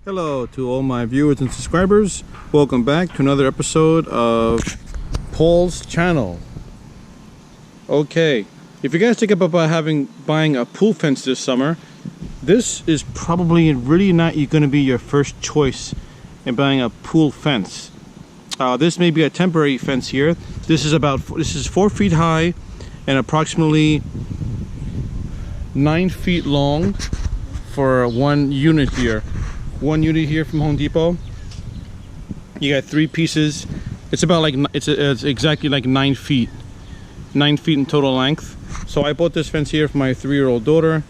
Hello to all my viewers and subscribers. Welcome back to another episode of Paul's channel. Okay, if you guys think about buying a pool fence this summer, this is probably really not going to be your first choice in buying a pool fence. This may be a temporary fence here. This is 4 feet high and approximately 9 feet long for one unit here. One unit here from Home Depot. You got 3 pieces. It's about like it's exactly like 9 feet. 9 feet in total length. So I bought this fence here for my 3-year-old daughter.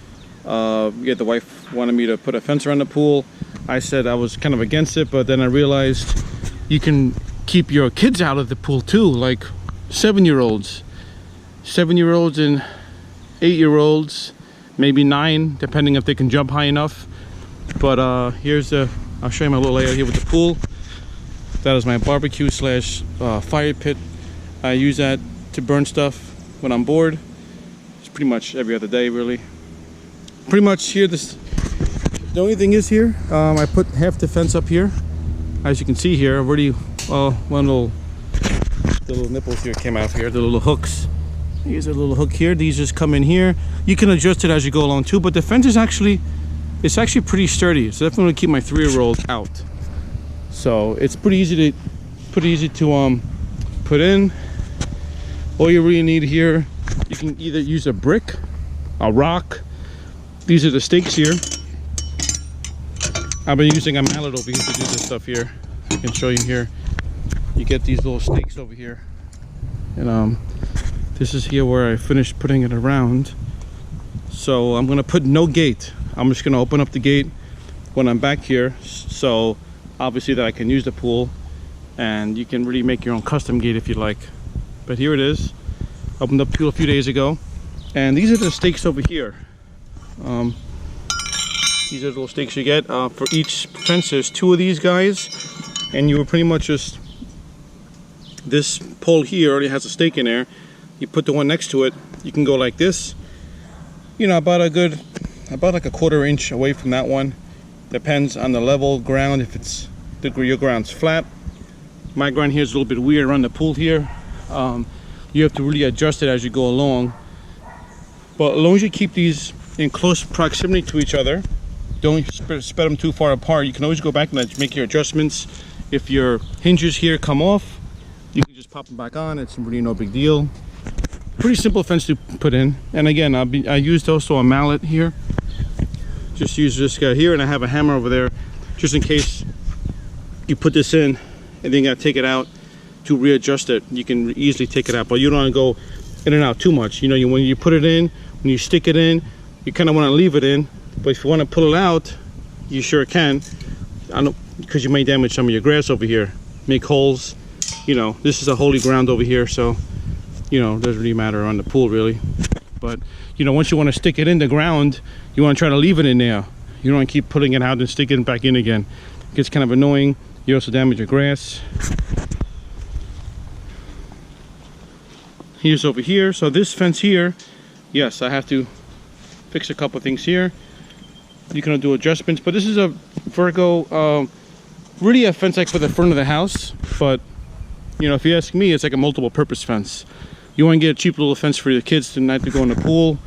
The wife wanted me to put a fence around the pool. I said I was kind of against it, but then I realized you can keep your kids out of the pool too, like 7-year-olds. 7-year-olds and 8-year-olds, maybe 9, depending if they can jump high enough. But I'll show you my little layout here with the pool. That is my barbecue slash fire pit. I use that to burn stuff when I'm bored. It's pretty much every other day, really. Pretty much here, the only thing is here, I put half the fence up here. As you can see here, already, the little nipples here came out here, the little hooks. Here's a little hook here. These just come in here. You can adjust it as you go along too, but the fence is actually pretty sturdy. It's definitely gonna keep my 3-year-old out. So it's pretty easy to put in. All you really need here, you can either use a brick, a rock. These are the stakes here. I've been using a mallet over here to do this stuff here. I can show you here. You get these little stakes over here, and this is here where I finished putting it around. So I'm gonna put no gate. I'm just gonna open up the gate when I'm back here, so obviously that I can use the pool, and you can really make your own custom gate if you like. But here it is. Opened up the pool a few days ago, and these are the stakes over here. These are the little stakes you get for each fence. There's 2 of these guys, and you will pretty much just, this pole here already has a stake in there. You put the one next to it. You can go like this, you know, about like a 1/4 inch away from that one. Depends on the level ground. If it's your ground's flat, my ground here is a little bit weird around the pool here. You have to really adjust it as you go along, but as long as you keep these in close proximity to each other, don't spread them too far apart. You can always go back and make your adjustments. If your hinges here come off, you can just pop them back on. It's really no big deal. Pretty simple fence to put in. And again, I used also a mallet here. Just use this guy here, and I have a hammer over there just in case you put this in and then you gotta take it out to readjust it. You can easily take it out, but you don't want to go in and out too much. You know, when you put it in, when you stick it in, you kind of want to leave it in. But if you want to pull it out, you sure can. Because you may damage some of your grass over here, make holes. You know, this is a holy ground over here, so you know, it doesn't really matter on the pool really. But you know, once you want to stick it in the ground, you want to try to leave it in there. You don't want to keep pulling it out and sticking it back in again. It gets kind of annoying. You also damage your grass. Here's over here. So this fence here, yes, I have to fix a couple things here. You can do adjustments, but this is a Virgo, really a fence like for the front of the house. But you know, if you ask me, it's like a multiple purpose fence. You want to get a cheap little fence for your kids to not to go in the pool.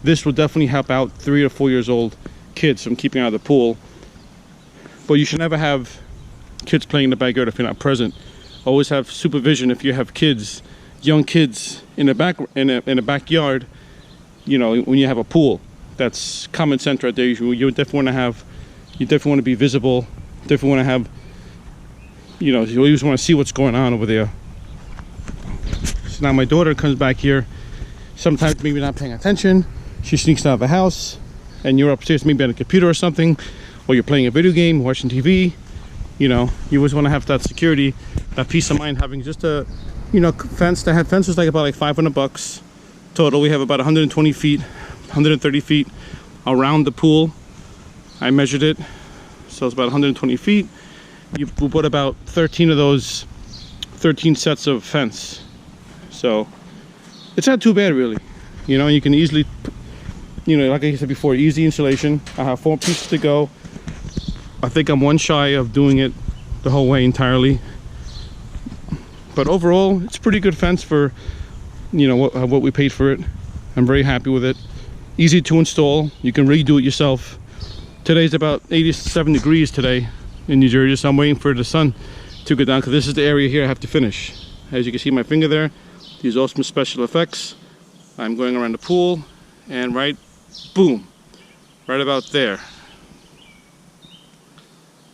This will definitely help out 3 to 4 years old kids from keeping out of the pool. But you should never have kids playing in the backyard if you're not present. Always have supervision if you have kids, young kids in the backyard. You know, when you have a pool, that's common sense right there. You definitely want to be visible. Definitely want to have, you know, you always want to see what's going on over there. So now my daughter comes back here, sometimes maybe not paying attention. She sneaks out of the house, and you're upstairs maybe on a computer or something, or you're playing a video game, watching TV. You know, you always want to have that security, that peace of mind, having just a, you know, fence. That had fences like about like $500 total. We have about 120 feet, 130 feet around the pool. I measured it, so it's about 120 feet. We bought about 13 of those, 13 sets of fence. So it's not too bad really. You know, you can easily, you know, like I said before, easy installation. I have 4 pieces to go. I think I'm one shy of doing it the whole way entirely. But overall, it's a pretty good fence for, you know, what we paid for it. I'm very happy with it. Easy to install. You can really do it yourself. Today's about 87 degrees today in New Jersey, so I'm waiting for the sun to go down because this is the area here I have to finish. As you can see my finger there, these awesome special effects. I'm going around the pool and right, boom, right about there.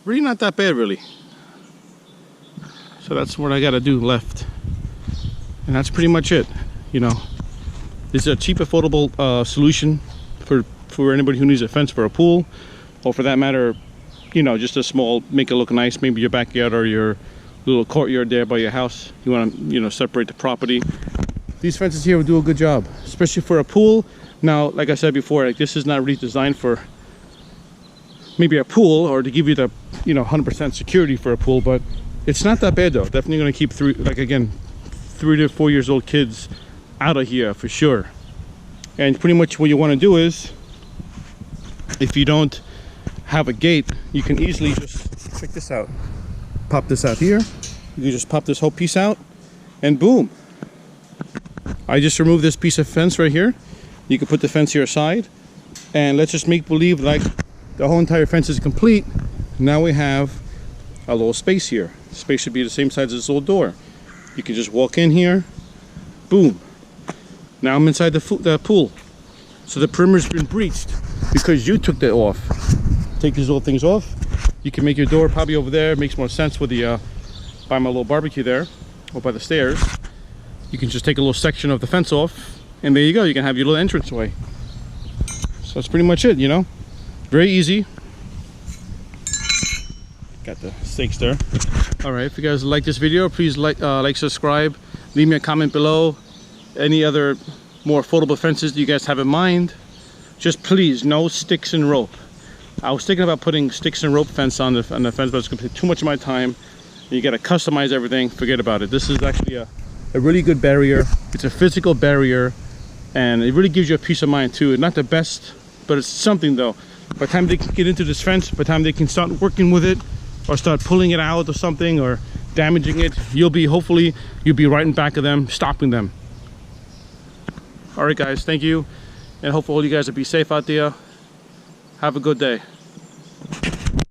Really not that bad, really. So that's what I gotta do left. And that's pretty much it, you know. This is a cheap, affordable solution for anybody who needs a fence for a pool, or for that matter, you know, just a small, make it look nice, maybe your backyard or your little courtyard there by your house. You want to, you know, separate the property. These fences here will do a good job, especially for a pool. Now, like I said before, like, this is not really designed for maybe a pool or to give you the, you know, 100% security for a pool, but it's not that bad though. Definitely going to keep 3 to 4 years old kids out of here for sure. And pretty much what you want to do is, if you don't have a gate, you can easily just check this out. Pop this out here. You can just pop this whole piece out, and boom. I just removed this piece of fence right here. You can put the fence here aside, and let's just make believe like the whole entire fence is complete. Now we have a little space here. The space should be the same size as this little door. You can just walk in here, boom. Now I'm inside the pool. So the perimeter's been breached because you took that off. Take these little things off. You can make your door probably over there. It makes more sense with the by my little barbecue there, or by the stairs. You can just take a little section of the fence off, and there you go. You can have your little entranceway. So that's pretty much it, you know. Very easy. Got the stakes there. All right, if you guys like this video, please like, subscribe, leave me a comment below. Any other more affordable fences you guys have in mind? Just please, no sticks and rope. I was thinking about putting sticks and rope fence on the fence, but it's going to take too much of my time. You got to customize everything. Forget about it. This is actually a really good barrier. It's a physical barrier, and it really gives you a peace of mind too. Not the best, but it's something though. By the time they can get into this fence, by the time they can start working with it, or start pulling it out or something, or damaging it, hopefully you'll be right in back of them, stopping them. All right guys, thank you, and hopefully all you guys will be safe out there. Have a good day.